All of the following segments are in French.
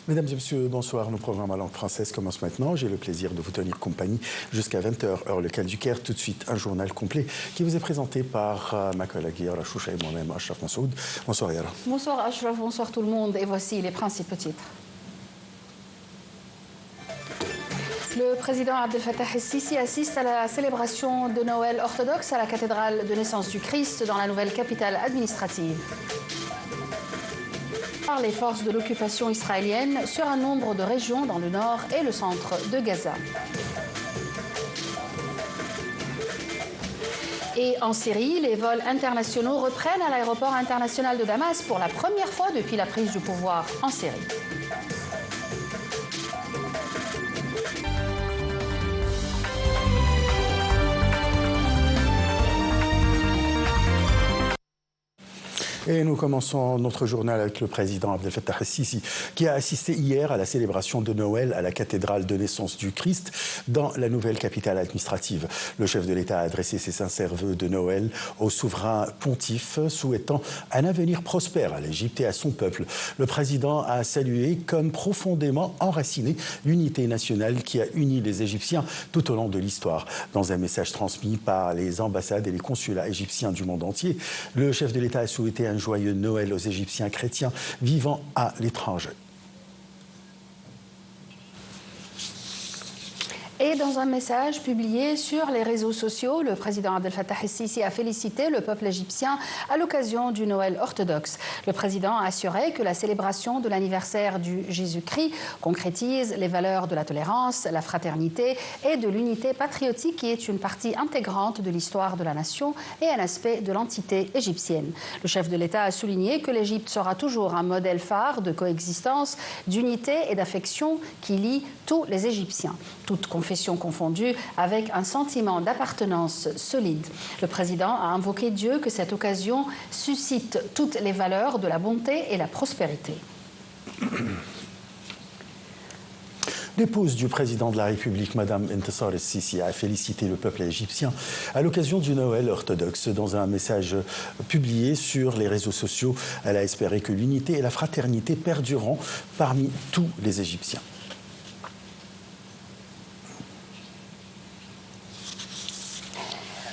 Mesdames et messieurs, bonsoir. Nos programmes à langue française commencent maintenant. J'ai le plaisir de vous tenir compagnie jusqu'à 20h, heure locale du Caire. Tout de suite, un journal complet qui vous est présenté par ma collègue Yara Choucha et moi-même, Ashraf Massoud. Bonsoir Yara. Bonsoir Ashraf, bonsoir tout le monde. Et voici les principaux titres. Le président Abdel Fattah el-Sisi assiste à la célébration de Noël orthodoxe à la cathédrale de naissance du Christ dans la nouvelle capitale administrative. Par les forces de l'occupation israélienne sur un nombre de régions dans le nord et le centre de Gaza. Et en Syrie, les vols internationaux reprennent à l'aéroport international de Damas pour la première fois depuis la prise du pouvoir en Syrie. Et nous commençons notre journal avec le président Abdel Fattah el-Sisi qui a assisté hier à la célébration de Noël à la cathédrale de naissance du Christ dans la nouvelle capitale administrative. Le chef de l'État a adressé ses sincères vœux de Noël au souverain pontife, souhaitant un avenir prospère à l'Égypte et à son peuple. Le président a salué comme profondément enraciné l'unité nationale qui a uni les Égyptiens tout au long de l'histoire. Dans un message transmis par les ambassades et les consulats égyptiens du monde entier, le chef de l'État a souhaité un joyeux Noël aux Égyptiens chrétiens vivant à l'étranger. Et dans un message publié sur les réseaux sociaux, le président Abdel Fattah el-Sisi a félicité le peuple égyptien à l'occasion du Noël orthodoxe. Le président a assuré que la célébration de l'anniversaire du Jésus-Christ concrétise les valeurs de la tolérance, la fraternité et de l'unité patriotique qui est une partie intégrante de l'histoire de la nation et un aspect de l'entité égyptienne. Le chef de l'État a souligné que l'Égypte sera toujours un modèle phare de coexistence, d'unité et d'affection qui lie tous les Égyptiens. Toute confession confondue, avec un sentiment d'appartenance solide. Le président a invoqué Dieu que cette occasion suscite toutes les valeurs de la bonté et la prospérité. L'épouse du président de la République, Mme Intisar el-Sisi, a félicité le peuple égyptien à l'occasion du Noël orthodoxe. Dans un message publié sur les réseaux sociaux, elle a espéré que l'unité et la fraternité perdureront parmi tous les Égyptiens.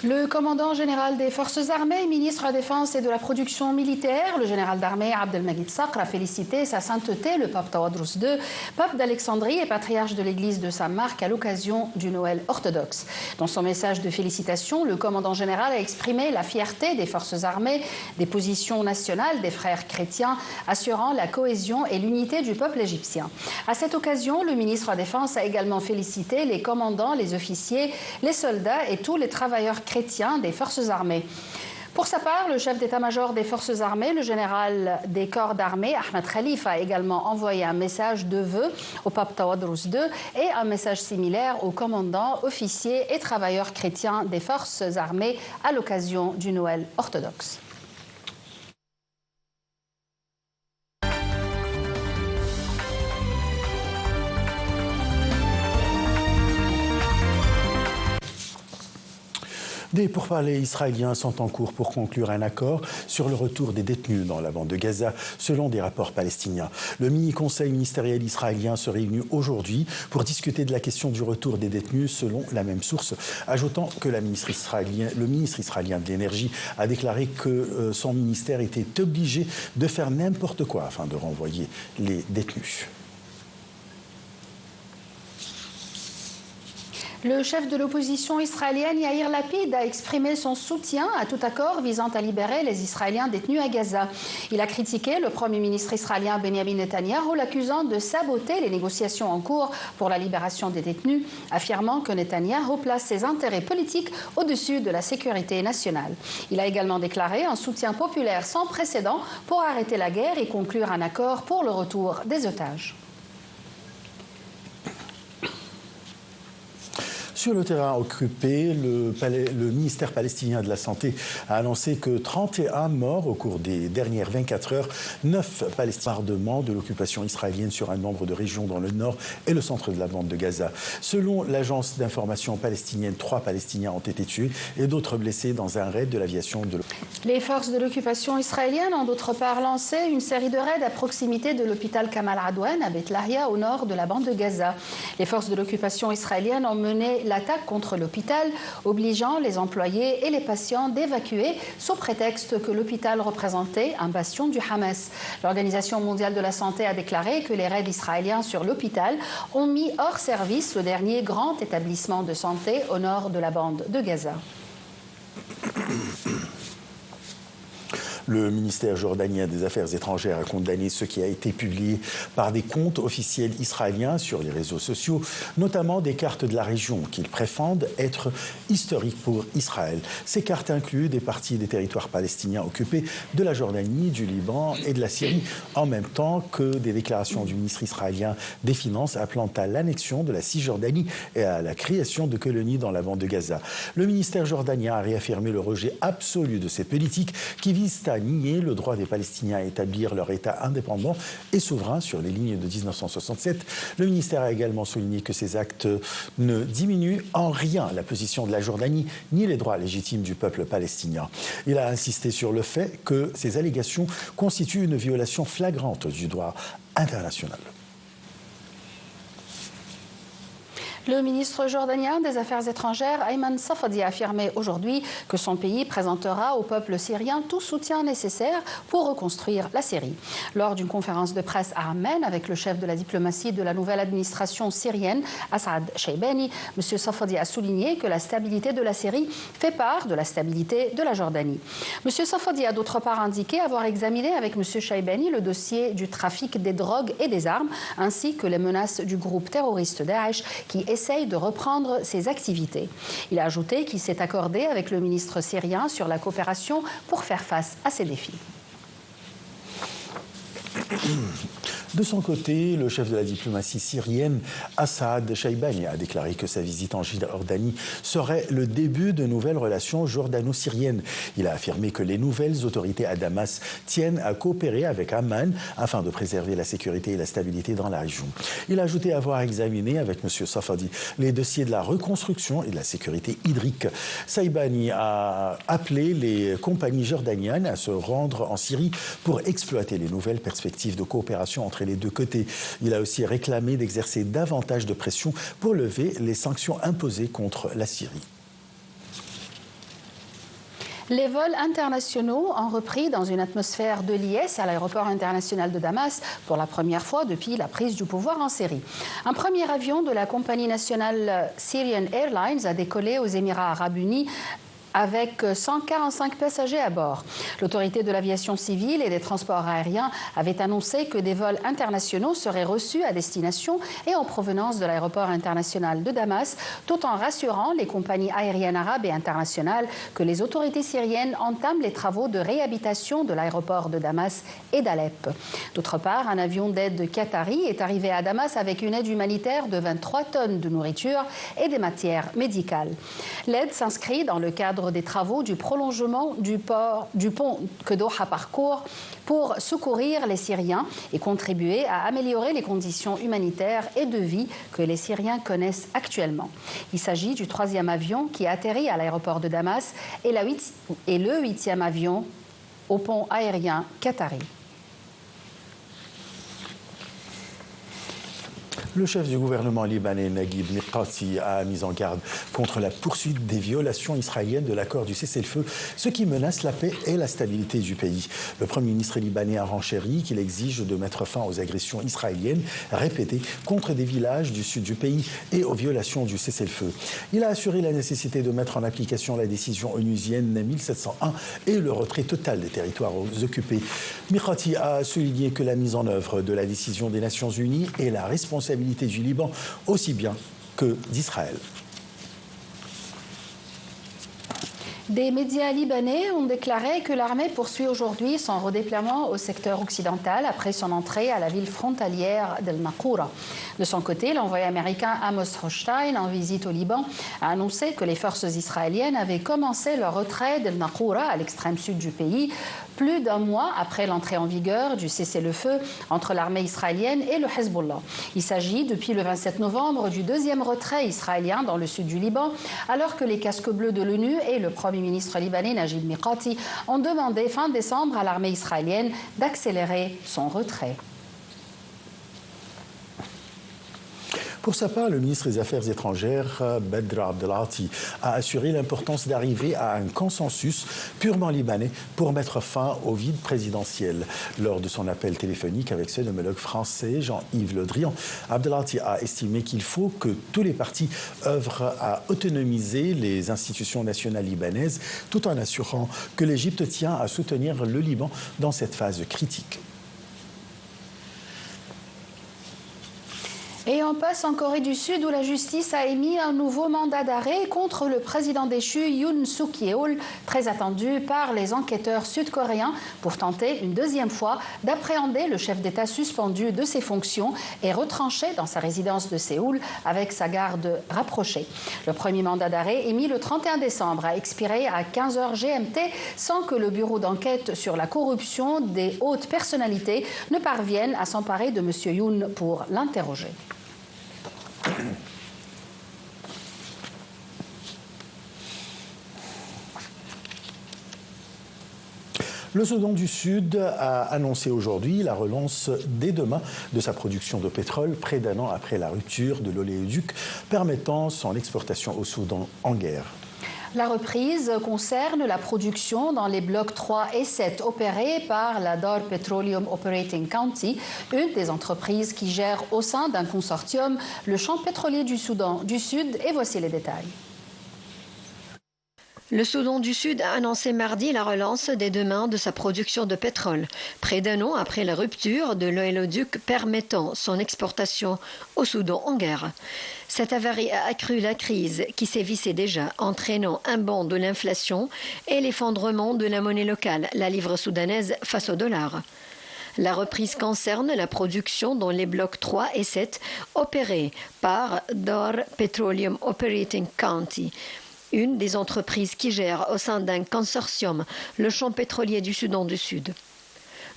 Le commandant général des forces armées, ministre de la Défense et de la production militaire, le général d'armée Abdelmajid Sakr, a félicité sa sainteté, le pape Tawadros II, pape d'Alexandrie et patriarche de l'église de Saint-Marc à l'occasion du Noël orthodoxe. Dans son message de félicitations, le commandant général a exprimé la fierté des forces armées, des positions nationales des frères chrétiens, assurant la cohésion et l'unité du peuple égyptien. À cette occasion, le ministre de la Défense a également félicité les commandants, les officiers, les soldats et tous les travailleurs chrétiens des forces armées. Pour sa part, le chef d'état-major des forces armées, le général des corps d'armée, Ahmed Khalifa, a également envoyé un message de vœux au pape Tawadros II et un message similaire aux commandants, officiers et travailleurs chrétiens des forces armées à l'occasion du Noël orthodoxe. Des pourparlers israéliens sont en cours pour conclure un accord sur le retour des détenus dans la bande de Gaza, selon des rapports palestiniens. Le mini-conseil ministériel israélien se réunit aujourd'hui pour discuter de la question du retour des détenus, selon la même source, ajoutant que le ministre israélien de l'énergie a déclaré que son ministère était obligé de faire n'importe quoi afin de renvoyer les détenus. Le chef de l'opposition israélienne, Yair Lapid, a exprimé son soutien à tout accord visant à libérer les Israéliens détenus à Gaza. Il a critiqué le Premier ministre israélien Benjamin Netanyahou, l'accusant de saboter les négociations en cours pour la libération des détenus, affirmant que Netanyahou place ses intérêts politiques au-dessus de la sécurité nationale. Il a également déclaré un soutien populaire sans précédent pour arrêter la guerre et conclure un accord pour le retour des otages. Sur le terrain occupé, le ministère palestinien de la Santé a annoncé que 31 morts au cours des dernières 24 heures, 9 Palestiniens de l'occupation israélienne sur un nombre de régions dans le nord et le centre de la bande de Gaza. Selon l'agence d'information palestinienne, 3 Palestiniens ont été tués et d'autres blessés dans un raid de l'aviation de l'ONU. Les forces de l'occupation israélienne ont d'autre part lancé une série de raids à proximité de l'hôpital Kamal Adwan à Beit Lahia au nord de la bande de Gaza. Les forces de l'occupation israélienne ont mené l'attaque contre l'hôpital, obligeant les employés et les patients d'évacuer sous prétexte que l'hôpital représentait un bastion du Hamas. L'Organisation mondiale de la santé a déclaré que les raids israéliens sur l'hôpital ont mis hors service le dernier grand établissement de santé au nord de la bande de Gaza. Le ministère jordanien des Affaires étrangères a condamné ce qui a été publié par des comptes officiels israéliens sur les réseaux sociaux, notamment des cartes de la région qu'ils prétendent être historiques pour Israël. Ces cartes incluent des parties des territoires palestiniens occupés de la Jordanie, du Liban et de la Syrie, en même temps que des déclarations du ministre israélien des Finances appelant à l'annexion de la Cisjordanie et à la création de colonies dans la bande de Gaza. Le ministère jordanien a réaffirmé le rejet absolu de ces politiques qui visent à nier le droit des Palestiniens à établir leur État indépendant et souverain sur les lignes de 1967. Le ministère a également souligné que ces actes ne diminuent en rien la position de la Jordanie ni les droits légitimes du peuple palestinien. Il a insisté sur le fait que ces allégations constituent une violation flagrante du droit international. Le ministre jordanien des Affaires étrangères, Ayman Safadi, a affirmé aujourd'hui que son pays présentera au peuple syrien tout soutien nécessaire pour reconstruire la Syrie. Lors d'une conférence de presse à Amman avec le chef de la diplomatie de la nouvelle administration syrienne, Asad Shaybani, M. Safadi a souligné que la stabilité de la Syrie fait part de la stabilité de la Jordanie. M. Safadi a d'autre part indiqué avoir examiné avec M. Shaybani le dossier du trafic des drogues et des armes, ainsi que les menaces du groupe terroriste Daesh qui essaye de reprendre ses activités. Il a ajouté qu'il s'est accordé avec le ministre syrien sur la coopération pour faire face à ces défis. De son côté, le chef de la diplomatie syrienne, Assad Shaybani, a déclaré que sa visite en Jordanie serait le début de nouvelles relations jordano-syriennes. Il a affirmé que les nouvelles autorités à Damas tiennent à coopérer avec Amman afin de préserver la sécurité et la stabilité dans la région. Il a ajouté avoir examiné avec M. Safadi les dossiers de la reconstruction et de la sécurité hydrique. Shaybani a appelé les compagnies jordaniennes à se rendre en Syrie pour exploiter les nouvelles perspectives de coopération entre les deux côtés. Il a aussi réclamé d'exercer davantage de pression pour lever les sanctions imposées contre la Syrie. Les vols internationaux ont repris dans une atmosphère de liesse à l'aéroport international de Damas pour la première fois depuis la prise du pouvoir en Syrie. Un premier avion de la compagnie nationale Syrian Airlines a décollé aux Émirats arabes unis avec 145 passagers à bord. L'autorité de l'aviation civile et des transports aériens avait annoncé que des vols internationaux seraient reçus à destination et en provenance de l'aéroport international de Damas, tout en rassurant les compagnies aériennes arabes et internationales que les autorités syriennes entament les travaux de réhabilitation de l'aéroport de Damas et d'Alep. D'autre part, un avion d'aide qatari est arrivé à Damas avec une aide humanitaire de 23 tonnes de nourriture et des matières médicales. L'aide s'inscrit dans le cadre des travaux du prolongement du pont que Doha parcourt pour secourir les Syriens et contribuer à améliorer les conditions humanitaires et de vie que les Syriens connaissent actuellement. Il s'agit du 3e avion qui a atterri à l'aéroport de Damas et le 8e avion au pont aérien qatari. Le chef du gouvernement libanais, Naguib Mikati, a mis en garde contre la poursuite des violations israéliennes de l'accord du cessez-le-feu, ce qui menace la paix et la stabilité du pays. Le Premier ministre libanais a renchéri qu'il exige de mettre fin aux agressions israéliennes répétées contre des villages du sud du pays et aux violations du cessez-le-feu. Il a assuré la nécessité de mettre en application la décision onusienne 1701 et le retrait total des territoires occupés. Mikati a souligné que la mise en œuvre de la décision des Nations Unies est la responsabilité du Liban aussi bien que d'Israël. Des médias libanais ont déclaré que l'armée poursuit aujourd'hui son redéploiement au secteur occidental après son entrée à la ville frontalière d'El Naqoura. De son côté, l'envoyé américain Amos Hochstein, en visite au Liban, a annoncé que les forces israéliennes avaient commencé leur retrait d'El Naqoura, à l'extrême sud du pays, plus d'un mois après l'entrée en vigueur du cessez-le-feu entre l'armée israélienne et le Hezbollah. Il s'agit depuis le 27 novembre du deuxième retrait israélien dans le sud du Liban, alors que les casques bleus de l'ONU et le Premier ministre libanais Najib Mikati ont demandé fin décembre à l'armée israélienne d'accélérer son retrait. Pour sa part, le ministre des Affaires étrangères, Badr Abdelati, a assuré l'importance d'arriver à un consensus purement libanais pour mettre fin au vide présidentiel. Lors de son appel téléphonique avec son homologue français, Jean-Yves Le Drian, Abdelati a estimé qu'il faut que tous les partis œuvrent à autonomiser les institutions nationales libanaises, tout en assurant que l'Égypte tient à soutenir le Liban dans cette phase critique. Et on passe en Corée du Sud où la justice a émis un nouveau mandat d'arrêt contre le président déchu Yoon Suk-yeol, très attendu par les enquêteurs sud-coréens pour tenter une deuxième fois d'appréhender le chef d'État suspendu de ses fonctions et retranché dans sa résidence de Séoul avec sa garde rapprochée. Le premier mandat d'arrêt émis le 31 décembre a expiré à 15h GMT sans que le bureau d'enquête sur la corruption des hautes personnalités ne parvienne à s'emparer de M. Yoon pour l'interroger. Le Soudan du Sud a annoncé aujourd'hui la relance dès demain de sa production de pétrole, près d'un an après la rupture de l'oléoduc permettant son exportation au Soudan en guerre. La reprise concerne la production dans les blocs 3 et 7 opérés par la Dor Petroleum Operating County, une des entreprises qui gère au sein d'un consortium le champ pétrolier du Soudan du Sud. Et voici les détails. Le Soudan du Sud a annoncé mardi la relance dès demain de sa production de pétrole, près d'un an après la rupture de l'oléoduc permettant son exportation au Soudan en guerre. Cette avarie a accru la crise qui sévissait déjà, entraînant un bond de l'inflation et l'effondrement de la monnaie locale, la livre soudanaise face au dollar. La reprise concerne la production dans les blocs 3 et 7 opérés par Dor Petroleum Operating County, une des entreprises qui gère au sein d'un consortium le champ pétrolier du Soudan du Sud.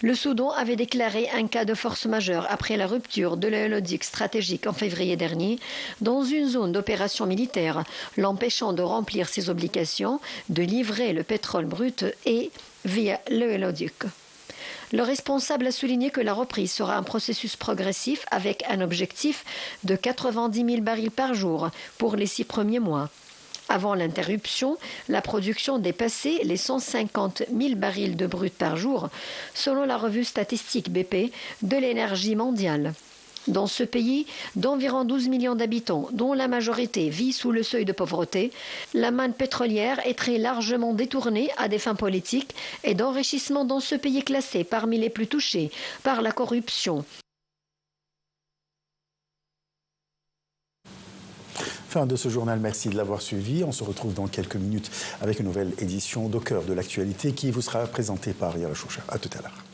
Le Soudan avait déclaré un cas de force majeure après la rupture de l'oléoduc stratégique en février dernier dans une zone d'opération militaire, l'empêchant de remplir ses obligations de livrer le pétrole brut et via l'oléoduc. Le responsable a souligné que la reprise sera un processus progressif avec un objectif de 90 000 barils par jour pour les 6 premiers mois. Avant l'interruption, la production dépassait les 150 000 barils de brut par jour, selon la revue statistique BP de l'énergie mondiale. Dans ce pays d'environ 12 millions d'habitants, dont la majorité vit sous le seuil de pauvreté, la manne pétrolière est très largement détournée à des fins politiques et d'enrichissement dans ce pays classé parmi les plus touchés par la corruption. Fin de ce journal, merci de l'avoir suivi. On se retrouve dans quelques minutes avec une nouvelle édition d'Au cœur de l'actualité qui vous sera présentée par Yara Choucha. À tout à l'heure.